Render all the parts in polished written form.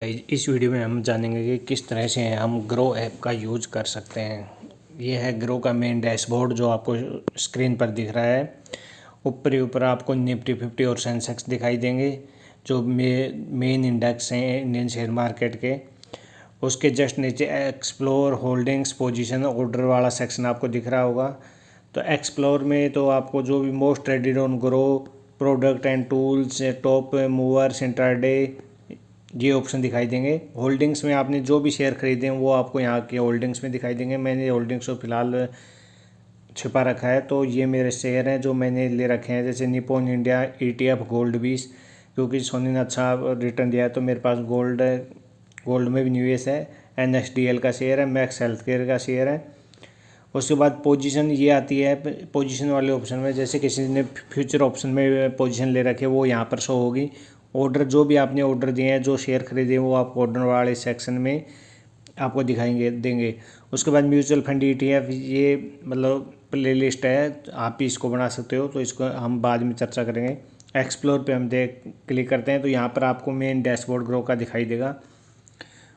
इस वीडियो में हम जानेंगे कि किस तरह से हम ग्रो ऐप का यूज कर सकते हैं। ये है ग्रो का मेन डैशबोर्ड जो आपको स्क्रीन पर दिख रहा है। ऊपर ही ऊपर आपको निफ्टी 50 और सेंसेक्स दिखाई देंगे जो मेन इंडेक्स हैं इंडियन शेयर मार्केट के। उसके जस्ट नीचे एक्सप्लोर होल्डिंग्स पोजीशन ऑर्डर वाला सेक्शन आपको दिख रहा होगा। तो एक्सप्लोर में तो आपको जो भी most traded on grow product and tools top movers intraday ये ऑप्शन दिखाई देंगे। होल्डिंग्स में आपने जो भी शेयर खरीदे हैं वो आपको यहाँ के होल्डिंग्स में दिखाई देंगे। मैंने होल्डिंग्स को फिलहाल छिपा रखा है, तो ये मेरे शेयर हैं जो मैंने ले रखे हैं, जैसे निपॉन इंडिया ETF गोल्ड 20, क्योंकि सोनी ने अच्छा रिटर्न दिया है तो मेरे पास गोल्ड में भी निवेश है। NSDL का शेयर है, मैक्स हेल्थ केयर का शेयर है। उसके बाद पोजीशन ये आती है पोजीशन वाले ऑप्शन में, जैसे किसी ने फ्यूचर ऑप्शन में पोजीशन ले रखी है वो यहाँ पर शो होगी। ऑर्डर जो भी आपने ऑर्डर दिए हैं, जो शेयर खरीदे हैं वो आपको ऑर्डर वाले सेक्शन में आपको दिखाएंगे देंगे। उसके बाद म्यूचुअल फंड ETF ये मतलब प्ले लिस्ट है, आप भी इसको बना सकते हो, तो इसको हम बाद में चर्चा करेंगे। एक्सप्लोर पे हम क्लिक करते हैं तो यहाँ पर आपको मेन डैशबोर्ड ग्रो का दिखाई देगा।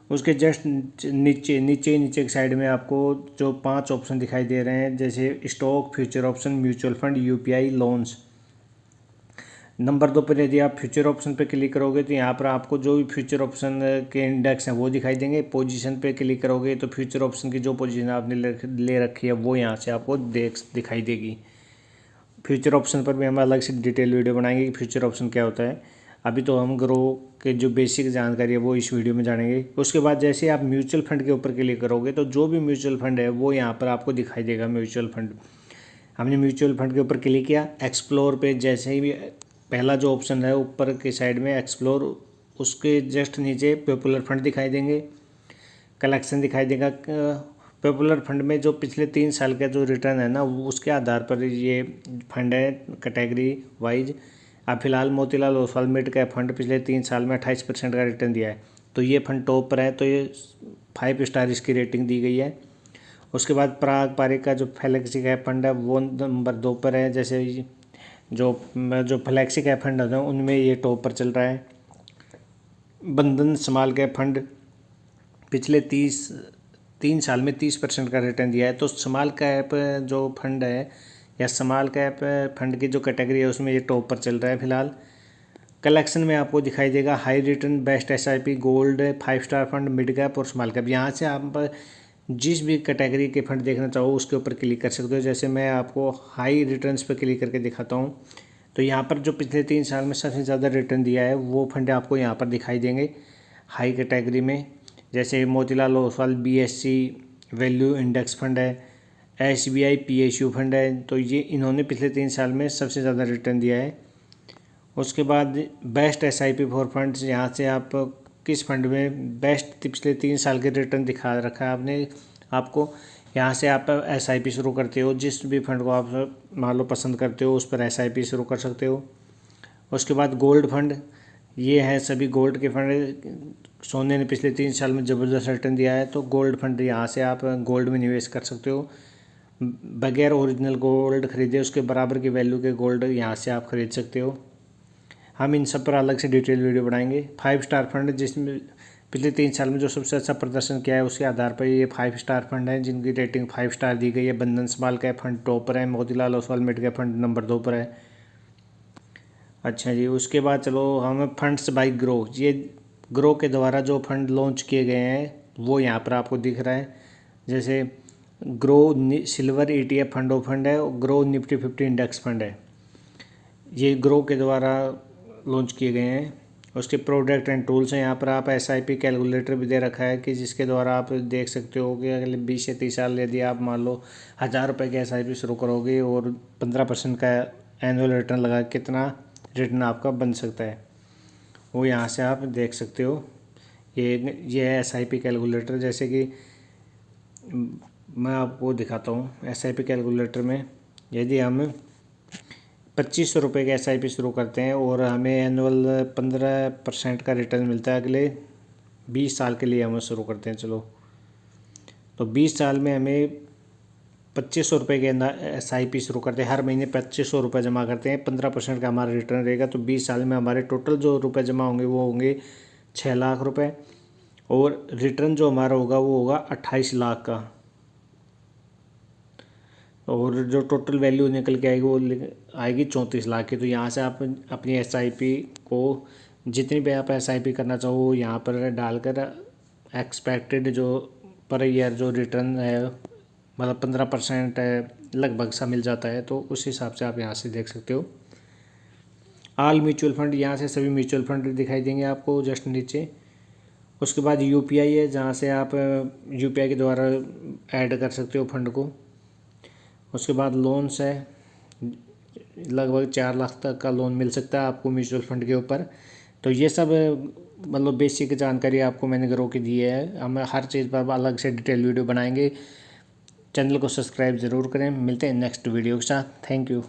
उसके जस्ट नीचे नीचे नीचे की साइड में आपको जो 5 ऑप्शन दिखाई दे रहे हैं, जैसे stock, future option, mutual fund, UPI, loans. Number 2 पर यदि आप फ्यूचर ऑप्शन पे क्लिक करोगे तो यहाँ पर आपको जो भी फ्यूचर ऑप्शन के इंडेक्स हैं वो दिखाई देंगे। पोजीशन पे क्लिक करोगे तो फ्यूचर ऑप्शन की जो पोजीशन आपने ले रखी है वो यहाँ से आपको दिखाई देगी। फ्यूचर ऑप्शन पर भी हम अलग से डिटेल वीडियो बनाएंगे कि फ्यूचर ऑप्शन क्या होता है। अभी तो हम ग्रो के जो बेसिक जानकारी है वो इस वीडियो में जानेंगे। उसके बाद जैसे आप म्यूचुअल फंड के ऊपर क्लिक करोगे तो जो भी म्यूचुअल फंड है वो यहाँ पर आपको दिखाई देगा। म्यूचुअल फंड, हमने म्यूचुअल फंड के ऊपर क्लिक किया। एक्सप्लोर पे जैसे ही पहला जो ऑप्शन है ऊपर के साइड में एक्सप्लोर, उसके जस्ट नीचे पॉपुलर फंड दिखाई देंगे, कलेक्शन दिखाई देगा। पॉपुलर फंड में जो पिछले 3 साल का जो रिटर्न है ना, उसके आधार पर ये फंड है कैटेगरी वाइज। अब फिलहाल Motilal Oswal mid cap fund पिछले 3 साल में 28% का रिटर्न दिया है, तो ये फंड टॉप पर है, तो ये 5 स्टार इसकी रेटिंग दी गई है। उसके बाद पराग पारिक का जो फ्लेक्सी कैप फंड है वो नंबर 2 पर है। जैसे जो फ्लेक्सी कैप फंड है उनमें ये टॉप पर चल रहा है। बंधन स्मॉल कैप फंड पिछले 3 साल में 30% का रिटर्न दिया है, तो स्मॉल कैप जो फंड है या स्मॉल कैप फंड की जो कैटेगरी है उसमें ये टॉप पर चल रहा है फिलहाल। कलेक्शन में आपको दिखाई देगा high return, best SIP, gold, 5 star fund, mid cap और स्मॉल कैप। यहाँ से आप जिस भी कैटेगरी के फंड देखना चाहो उसके ऊपर क्लिक कर सकते हो। जैसे मैं आपको हाई रिटर्न्स पर क्लिक करके दिखाता हूँ, तो यहाँ पर जो पिछले 3 साल में सबसे ज़्यादा रिटर्न दिया है वो फंड आपको यहाँ पर दिखाई देंगे हाई कैटेगरी में। जैसे Motilal Oswal BSC value index fund है, SBI PSU फंड है, तो ये इन्होंने पिछले 3 साल में सबसे ज़्यादा रिटर्न दिया है। उसके बाद बेस्ट SIP फॉर फंड्स, यहाँ से आप किस फंड में बेस्ट पिछले 3 साल के रिटर्न दिखा रखा है आपने आपको, यहाँ से आप SIP शुरू करते हो। जिस भी फंड को आप मान लो पसंद करते हो उस पर SIP शुरू कर सकते हो। उसके बाद गोल्ड फंड, ये हैं सभी गोल्ड के फंड। सोने ने पिछले 3 साल में ज़बरदस्त रिटर्न दिया है, तो गोल्ड फंड यहाँ से आप गोल्ड में निवेश कर सकते हो। बगैर ओरिजिनल गोल्ड खरीदे उसके बराबर की वैल्यू के गोल्ड यहाँ से आप खरीद सकते हो। हम इन सब पर अलग से डिटेल वीडियो बनाएंगे। 5 स्टार फंड, जिसमें पिछले 3 साल में जो सबसे अच्छा प्रदर्शन किया है उसके आधार पर ये 5 स्टार फंड है जिनकी रेटिंग 5 स्टार दी गई है। बंधन स्मॉल कैप फंड टॉप पर है, Motilal Oswal mid cap fund number 2 पर है। अच्छा जी, उसके बाद चलो हम फंड्स बाय ग्रो, ये ग्रो के द्वारा जो फंड लॉन्च किए गए हैं वो यहाँ पर आपको दिख रहा है। जैसे grow silver ETF fund of fund है, ग्रो निफ्टी 50 इंडेक्स फंड है, ये ग्रो के द्वारा लॉन्च किए गए हैं। उसके प्रोडक्ट एंड टूल्स हैं, यहाँ पर आप SIP कैलकुलेटर भी दे रखा है कि जिसके द्वारा आप देख सकते हो कि अगले 20 से 30 साल यदि आप मान लो 1000 रुपये की SIP शुरू करोगे और 15% का एनुअल रिटर्न लगा कितना रिटर्न आपका बन सकता है, वो यहाँ से आप देख सकते हो। ये है SIP कैलकुलेटर। जैसे कि मैं आपको दिखाता हूँ SIP कैलकुलेटर में, यदि हम 2500 रुपये के SIP शुरू करते हैं और हमें एनुअल 15% का रिटर्न मिलता है अगले 20 साल के लिए हम शुरू करते हैं। चलो, तो 20 साल में हमें 2500 रुपये के SIP शुरू करते हैं, हर महीने 2500 रुपये जमा करते हैं, 15% का हमारा रिटर्न रहेगा, तो 20 साल में हमारे टोटल जो रुपये जमा होंगे वो होंगे 6 लाख रुपए, और रिटर्न जो हमारा होगा वो होगा 28 लाख का, और जो टोटल वैल्यू निकल के आएगी वो आएगी 34 लाख की। तो यहाँ से आप अपनी SIP को जितनी भी आप SIP करना चाहो यहाँ पर डालकर एक्सपेक्टेड जो पर ईयर जो रिटर्न है मतलब 15% है लगभग सा मिल जाता है। तो उस हिसाब से आप यहाँ से देख सकते हो। ऑल म्यूचुअल फंड, यहाँ से सभी म्यूचुअल फंड दिखाई देंगे आपको जस्ट नीचे। उसके बाद UPI है, जहाँ से आप UPI के द्वारा ऐड कर सकते हो फंड को। उसके बाद लोन्स है, लगभग 4 लाख तक का लोन मिल सकता है आपको म्यूचुअल फंड के ऊपर। तो ये सब मतलब बेसिक जानकारी आपको मैंने ग्रो की दी है। हम हर चीज़ पर अलग से डिटेल वीडियो बनाएंगे। चैनल को सब्सक्राइब ज़रूर करें। मिलते हैं नेक्स्ट वीडियो के साथ। Thank you.